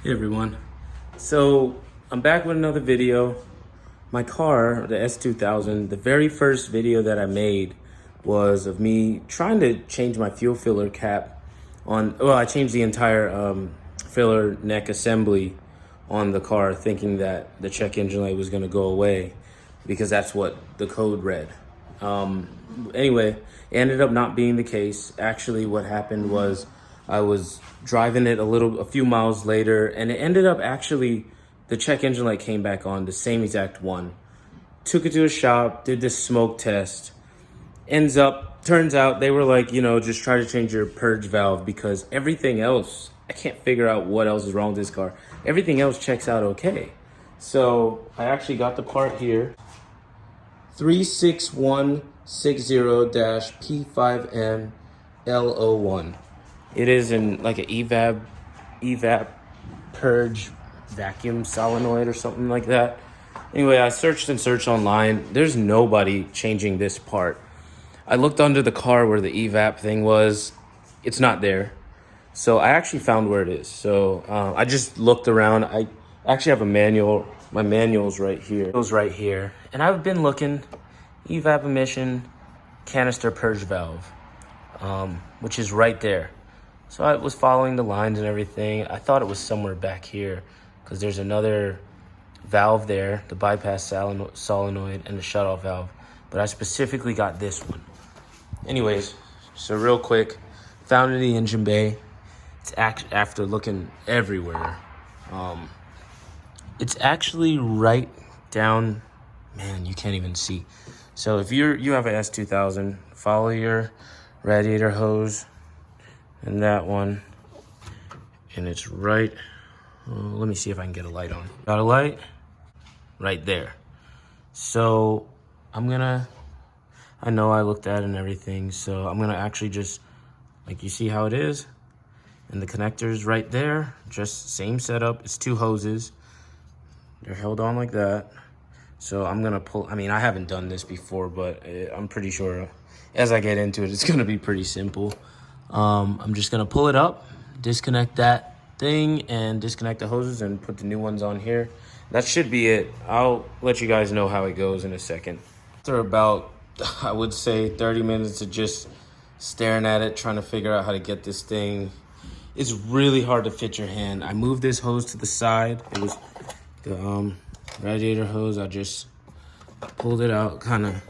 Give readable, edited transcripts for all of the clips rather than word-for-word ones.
Hey everyone. So I'm back with another video. My car, the S2000, the very first video that I made was of me trying to change my fuel filler cap on, well, I changed the entire filler neck assembly on the car thinking that the check engine light was gonna go away because that's what the code read. Anyway, it ended up not being the case. Actually, what happened was I was driving it a few miles later, and it ended up actually, the check engine light came back on, the same exact one. Took it to a shop, did this smoke test. Turns out they were like, just try to change your purge valve because everything else, I can't figure out what else is wrong with this car. Everything else checks out okay. So I actually got the part here. 36160-P5M-L01. It is in like an Evap Purge vacuum solenoid or something like that. Anyway, I searched online. There's nobody changing this part. I looked under the car where the Evap thing was. It's not there. So I actually found where it is. So I just looked around. I actually have a manual. My manual's right here. It goes right here. And I've been looking, Evap emission canister purge valve, which is right there. So I was following the lines and everything. I thought it was somewhere back here because there's another valve there, the bypass solenoid and the shutoff valve. But I specifically got this one. Anyways, so real quick, found it in the engine bay. It's after looking everywhere. It's actually right down, man, you can't even see. So if you have an S2000, follow your radiator hose and that one, and it's right, let me see if I can get a light on. Got a light right there. So I know I looked at it and everything, so I'm gonna actually just, like, you see how it is, and the connector's right there, just same setup. It's two hoses, they're held on like that. So I'm gonna pull, I haven't done this before, but I'm pretty sure as I get into it, it's gonna be pretty simple. I'm just gonna pull it up, disconnect that thing, and disconnect the hoses and put the new ones on here. That should be it. I'll let you guys know how it goes in a second. After about, I would say 30 minutes of just staring at it, trying to figure out how to get this thing. It's really hard to fit your hand. I moved this hose to the side. It was the radiator hose. I just pulled it out, kind of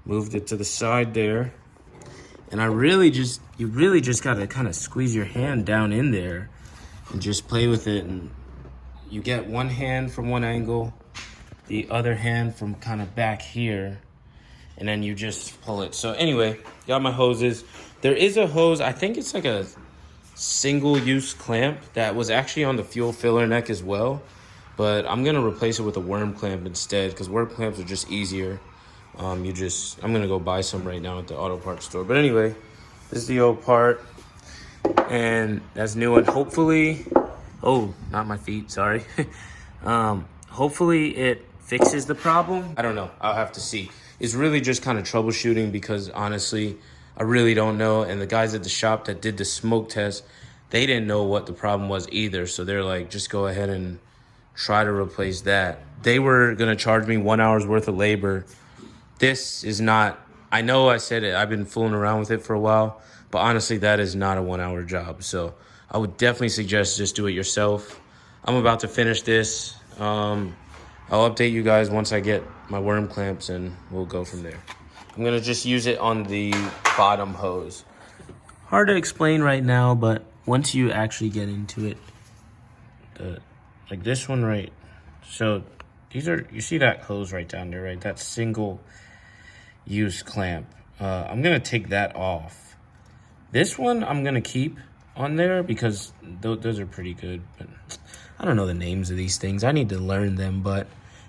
moved it to the side there. And you really just gotta kind of squeeze your hand down in there and just play with it. And you get one hand from one angle, the other hand from kind of back here, and then you just pull it. So anyway, got my hoses. There is a hose, I think it's like a single-use clamp that was actually on the fuel filler neck as well, but I'm gonna replace it with a worm clamp instead because worm clamps are just easier. I'm gonna go buy some right now at the auto parts store. But anyway, this is the old part, and that's new one. Hopefully, oh, not my feet, sorry. Hopefully it fixes the problem. I don't know, I'll have to see. It's really just kind of troubleshooting because honestly, I really don't know. And the guys at the shop that did the smoke test, they didn't know what the problem was either. So they're like, just go ahead and try to replace that. They were gonna charge me 1 hour's worth of labor. This is not, I know I said it, I've been fooling around with it for a while, but honestly, that is not a 1 hour job. So I would definitely suggest just do it yourself. I'm about to finish this. I'll update you guys once I get my worm clamps and we'll go from there. I'm gonna just use it on the bottom hose. Hard to explain right now, but once you actually get into it, like this one, right? So these are, you see that hose right down there, right? That single use clamp. I'm gonna take that off. This one I'm gonna keep on there because those are pretty good, but I don't know the names of these things. I need to learn them, but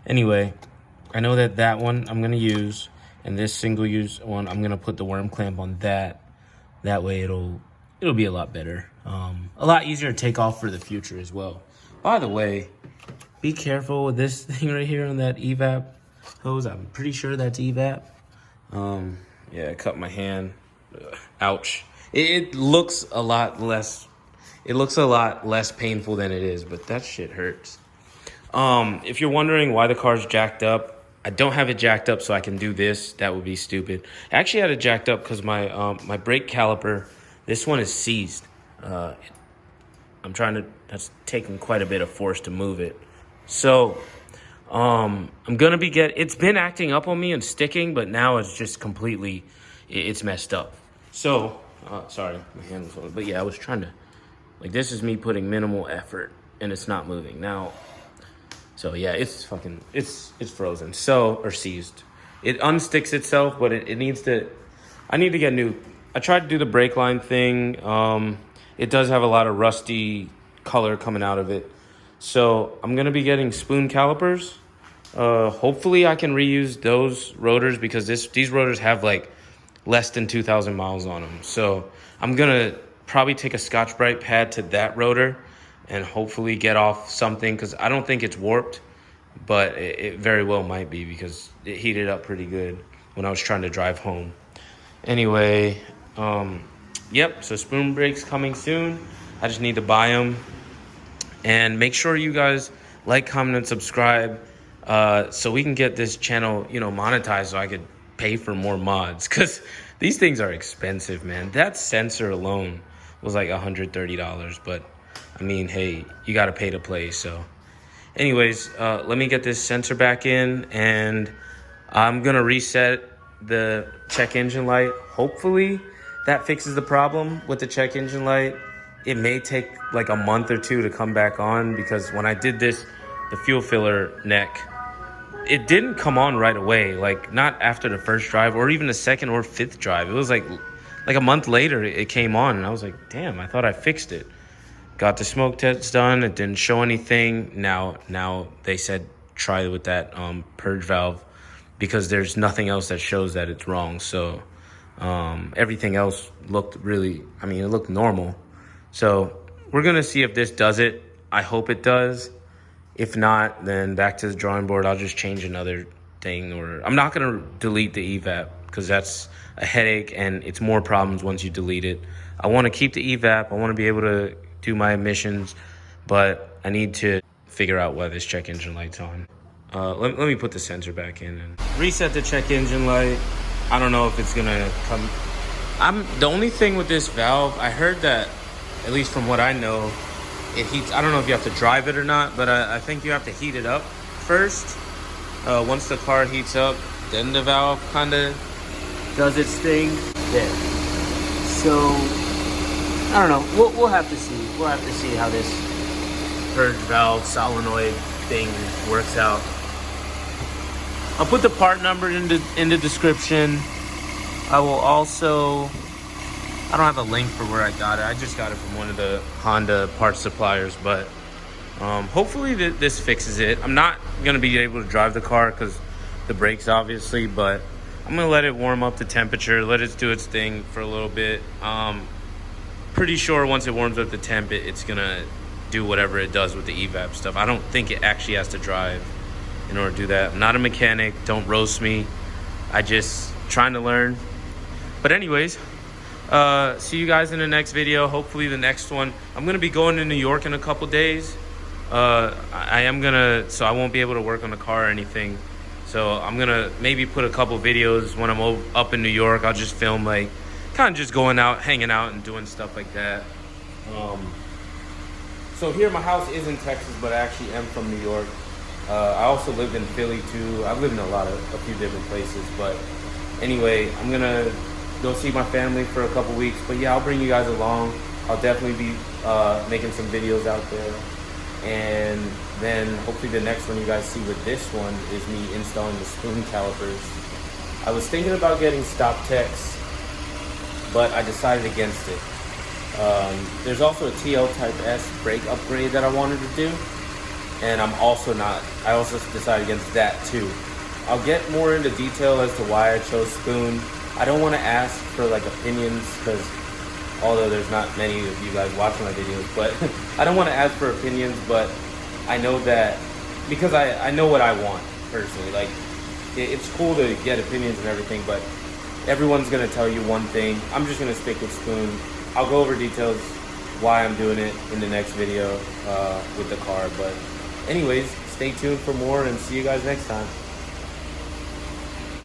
anyway, I know that one I'm gonna use, and this single use one, I'm gonna put the worm clamp on that. That way it'll be a lot better. A lot easier to take off for the future as well. By the way, be careful with this thing right here on that Evap hose. I'm pretty sure that's Evap. Yeah, I cut my hand. Ouch. It looks a lot less It looks a lot less painful than it is, but that shit hurts. If you're wondering why the car's jacked up, I don't have it jacked up so I can do this. That would be stupid. I actually had it jacked up because my brake caliper, this one is seized. That's taking quite a bit of force to move it. So, I'm gonna it's been acting up on me and sticking, but now it's just completely, it's messed up. So, sorry, my hand was on it. But yeah, I was trying to, like, this is me putting minimal effort and it's not moving. Now, so yeah, it's frozen. So, or seized. It unsticks itself, but it needs to, I need to get new. I tried to do the brake line thing. It does have a lot of rusty color coming out of it. So I'm gonna be getting spoon calipers. Hopefully I can reuse those rotors because these rotors have like less than 2,000 miles on them. So I'm gonna probably take a Scotch-Brite pad to that rotor and hopefully get off something, because I don't think it's warped, but it very well might be because it heated up pretty good when I was trying to drive home. Anyway, yep, so spoon brakes coming soon. I just need to buy them. And make sure you guys like, comment, and subscribe so we can get this channel, monetized so I could pay for more mods. Because these things are expensive, man. That sensor alone was like $130. But, I mean, hey, you got to pay to play. So, anyways, let me get this sensor back in. And I'm going to reset the check engine light. Hopefully that fixes the problem with the check engine light. It may take like a month or two to come back on, because when I did this, the fuel filler neck, it didn't come on right away. Like, not after the first drive or even the second or fifth drive. It was like a month later it came on, and I was like, damn, I thought I fixed it. Got the smoke test done. It didn't show anything. Now they said try with that purge valve, because there's nothing else that shows that it's wrong. So everything else looked it looked normal. So we're going to see if this does it. I hope it does. If not, then back to the drawing board. I'll just change another thing. Or I'm not going to delete the Evap, because that's a headache and it's more problems once you delete it. I want to keep the Evap. I want to be able to do my emissions, but I need to figure out why this check engine light's on. Let me put the sensor back in and reset the check engine light. I don't know if it's going to come. The only thing with this valve, I heard that, at least from what I know, it heats. I don't know if you have to drive it or not, but I think you have to heat it up first. Once the car heats up, then the valve kind of does its thing. There. So, I don't know. We'll have to see. We'll have to see how this purge valve solenoid thing works out. I'll put the part number in the description. I will also... I don't have a link for where I got it. I just got it from one of the Honda parts suppliers, but hopefully this fixes it. I'm not going to be able to drive the car because the brakes, obviously, but I'm going to let it warm up to temperature, let it do its thing for a little bit. Pretty sure once it warms up to temp, it's going to do whatever it does with the Evap stuff. I don't think it actually has to drive in order to do that. I'm not a mechanic. Don't roast me. I just trying to learn. But anyways... see you guys in the next video. Hopefully the next one. I'm gonna be going to New York in a couple days. So I won't be able to work on the car or anything. So I'm gonna maybe put a couple videos when I'm up in New York. I'll just film like kind of just going out, hanging out, and doing stuff like that. So here my house is in Texas, but I actually am from New York. I also lived in Philly too. I've lived in a few different places, but anyway, I'm gonna go see my family for a couple weeks. But yeah, I'll bring you guys along. I'll definitely be making some videos out there. And then hopefully the next one you guys see with this one is me installing the spoon calipers. I was thinking about getting Stop Techs, but I decided against it. There's also a TL Type S brake upgrade that I wanted to do. And I also decided against that too. I'll get more into detail as to why I chose spoon. I don't want to ask for like opinions, because although there's not many of you guys watching my videos, but I don't want to ask for opinions, but I know that because I know what I want personally. Like, it's cool to get opinions and everything, but everyone's going to tell you one thing. I'm just going to stick with spoon. I'll go over details why I'm doing it in the next video with the car. But anyways, stay tuned for more and see you guys next time.